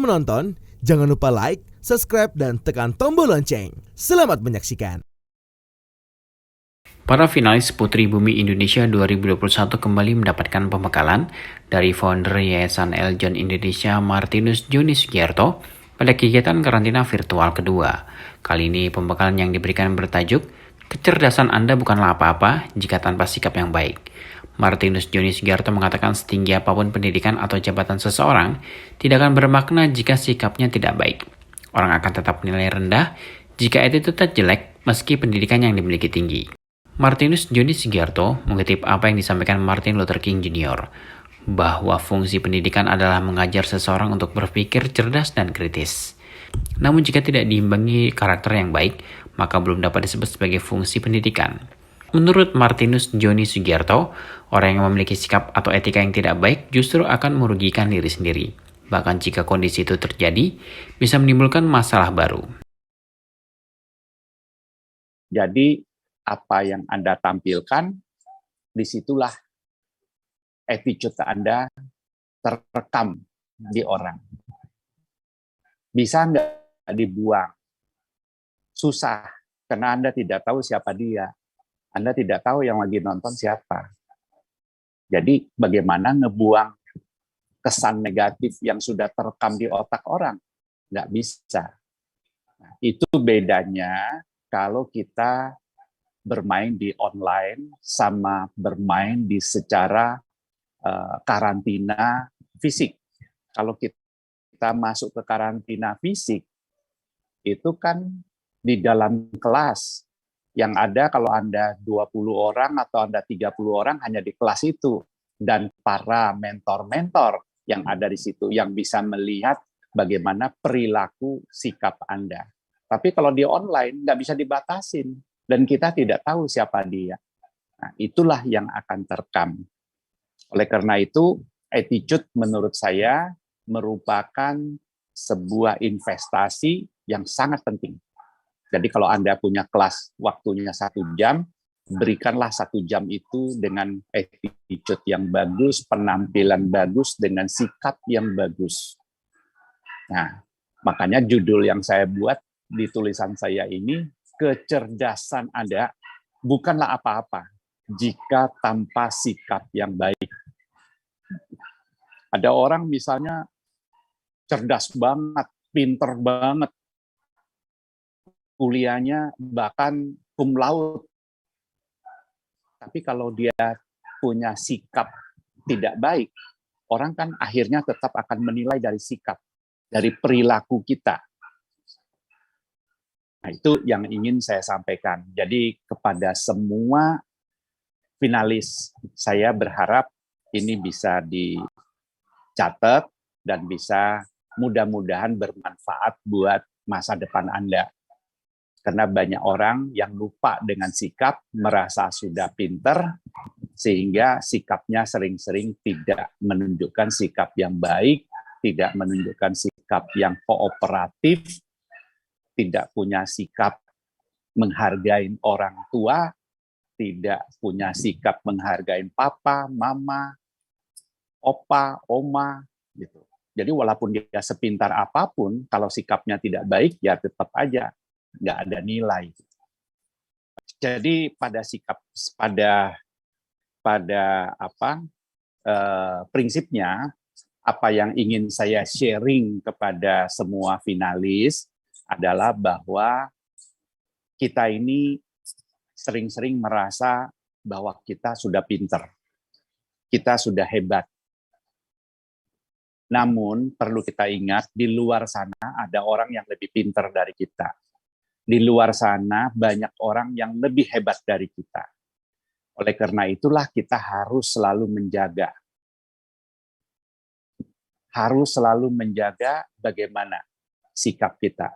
Sebelum menonton, jangan lupa like, subscribe, dan tekan tombol lonceng. Selamat menyaksikan. Para finalis Putri Bumi Indonesia 2021 kembali mendapatkan pembekalan dari founder Yayasan Eljon Indonesia Martinus Joni Sugiarto pada kegiatan karantina virtual kedua. Kali ini pembekalan yang diberikan bertajuk "Kecerdasan Anda bukanlah apa-apa jika tanpa sikap yang baik". Martinus Joni Sugiarto mengatakan setinggi apapun pendidikan atau jabatan seseorang tidak akan bermakna jika sikapnya tidak baik. Orang akan tetap menilai rendah jika attitude jelek meski pendidikan yang dimiliki tinggi. Martinus Joni Sugiarto mengutip apa yang disampaikan Martin Luther King Jr., bahwa fungsi pendidikan adalah mengajar seseorang untuk berpikir cerdas dan kritis. Namun jika tidak diimbangi karakter yang baik, maka belum dapat disebut sebagai fungsi pendidikan. Menurut Martinus Joni Sugiarto, orang yang memiliki sikap atau etika yang tidak baik justru akan merugikan diri sendiri. Bahkan jika kondisi itu terjadi, bisa menimbulkan masalah baru. Jadi, apa yang Anda tampilkan, disitulah attitude Anda terekam di orang. Bisa nggak dibuang? Susah, karena Anda tidak tahu siapa dia. Anda tidak tahu yang lagi nonton siapa. Jadi bagaimana ngebuang kesan negatif yang sudah terekam di otak orang? Nggak bisa. Nah, itu bedanya kalau kita bermain di online sama bermain di secara karantina fisik. Kalau kita masuk ke karantina fisik, itu kan di dalam kelas. Yang ada kalau Anda 20 orang atau Anda 30 orang hanya di kelas itu. Dan para mentor-mentor yang ada di situ yang bisa melihat bagaimana perilaku sikap Anda. Tapi kalau di online nggak bisa dibatasin. Dan kita tidak tahu siapa dia. Nah, itulah yang akan terekam. Oleh karena itu, attitude menurut saya merupakan sebuah investasi yang sangat penting. Jadi kalau Anda punya kelas waktunya 1 jam, berikanlah 1 jam itu dengan attitude yang bagus, penampilan bagus, dengan sikap yang bagus. Nah, makanya judul yang saya buat di tulisan saya ini, kecerdasan Anda bukanlah apa-apa jika tanpa sikap yang baik. Ada orang misalnya cerdas banget, pinter banget, kuliahnya bahkan cum laude. Tapi kalau dia punya sikap tidak baik, orang kan akhirnya tetap akan menilai dari sikap, dari perilaku kita. Nah, itu yang ingin saya sampaikan. Jadi kepada semua finalis, saya berharap ini bisa dicatat dan bisa mudah-mudahan bermanfaat buat masa depan Anda. Karena banyak orang yang lupa dengan sikap, merasa sudah pinter, sehingga sikapnya sering-sering tidak menunjukkan sikap yang baik, tidak menunjukkan sikap yang kooperatif, tidak punya sikap menghargai orang tua, tidak punya sikap menghargai papa, mama, opa, oma, gitu. Jadi walaupun dia sepintar apapun, kalau sikapnya tidak baik, ya tetap aja nggak ada nilai. Jadi pada sikap, prinsipnya, apa yang ingin saya sharing kepada semua finalis adalah bahwa kita ini sering-sering merasa bahwa kita sudah pinter, kita sudah hebat. Namun perlu kita ingat, di luar sana ada orang yang lebih pinter dari kita. Di luar sana banyak orang yang lebih hebat dari kita. Oleh karena itulah kita harus selalu menjaga. Harus selalu menjaga bagaimana sikap kita.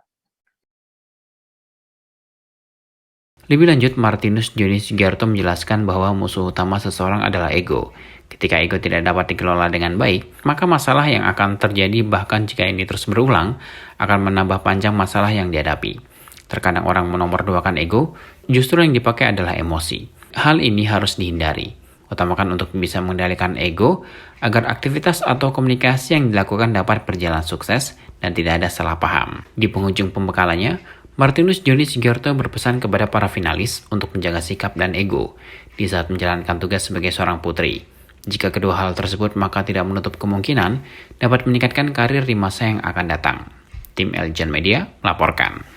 Lebih lanjut, Martinus Joni Sugiarto menjelaskan bahwa musuh utama seseorang adalah ego. Ketika ego tidak dapat dikelola dengan baik, maka masalah yang akan terjadi, bahkan jika ini terus berulang, akan menambah panjang masalah yang dihadapi. Terkadang orang menomorduakan ego, justru yang dipakai adalah emosi. Hal ini harus dihindari. Utamakan untuk bisa mengendalikan ego agar aktivitas atau komunikasi yang dilakukan dapat berjalan sukses dan tidak ada salah paham. Di penghujung pembekalannya, Martinus Johnny Sugiarto berpesan kepada para finalis untuk menjaga sikap dan ego di saat menjalankan tugas sebagai seorang putri. Jika kedua hal tersebut maka tidak menutup kemungkinan dapat meningkatkan karir di masa yang akan datang. Tim Eljon Media melaporkan.